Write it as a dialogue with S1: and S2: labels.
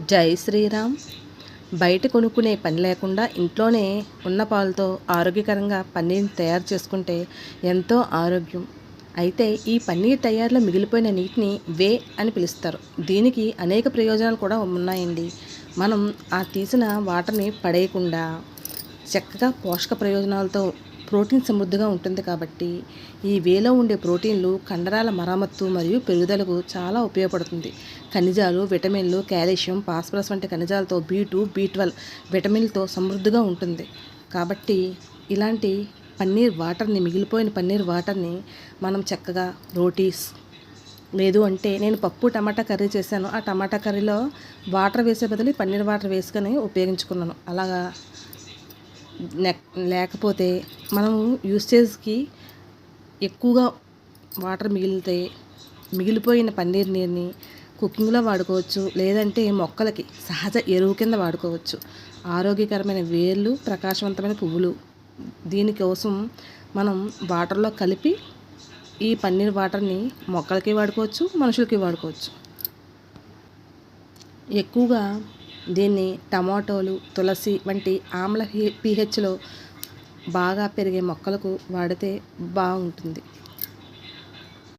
S1: జై శ్రీరామ్. బయట కొనుక్కునే పని లేకుండా ఇంట్లోనే ఉన్న పాలతో ఆరోగ్యకరంగా పన్నీర్ని తయారు చేసుకుంటే ఎంతో ఆరోగ్యం. అయితే ఈ పన్నీర్ తయారీలో మిగిలిపోయిన నీటిని వే అని పిలుస్తారు. దీనికి అనేక ప్రయోజనాలు కూడా ఉన్నాయండి. మనం ఆ తీసిన వాటర్ని పడేయకుండా చక్కగా పోషక ప్రయోజనాలతో ప్రోటీన్ సమృద్ధిగా ఉంటుంది కాబట్టి ఈ వేలో ఉండే ప్రోటీన్లు కండరాల మరమ్మత్తు మరియు పెరుగుదలకు చాలా ఉపయోగపడుతుంది. ఖనిజాలు, విటమిన్లు, కాల్షియం, ఫాస్ఫరస్ వంటి ఖనిజాలతో B2, B12 విటమిన్లతో సమృద్ధిగా ఉంటుంది. కాబట్టి ఇలాంటి మిగిలిపోయిన పన్నీర్ వాటర్ని మనం చక్కగా రోటీస్, లేదు అంటే నేను పప్పు టమాటా కర్రీ చేశాను. ఆ టమాటా కర్రీలో వాటర్ వేసే బదులు పన్నీర్ వాటర్ వేసుకొని ఉపయోగించుకున్నాను. అలాగా లేకపోతే మనము యూసేజ్కి ఎక్కువగా వాటర్ మిగిలిపోయిన పన్నీర్ నీరుని కుకింగ్లో వాడుకోవచ్చు, లేదంటే మొక్కలకి సహజ ఎరువు కింద వాడుకోవచ్చు. ఆరోగ్యకరమైన వేర్లు, ప్రకాశవంతమైన పువ్వులు, దీనికోసం మనం వాటర్లో కలిపి ఈ పన్నీర్ వాటర్ని మొక్కలకి వాడుకోవచ్చు, మనుషులకి వాడుకోవచ్చు. ఎక్కువగా దీన్ని టమాటోలు, తులసి వంటి ఆమ్ల pHలో బాగా పెరిగే మొక్కలకు వాడితే బాగుంటుంది.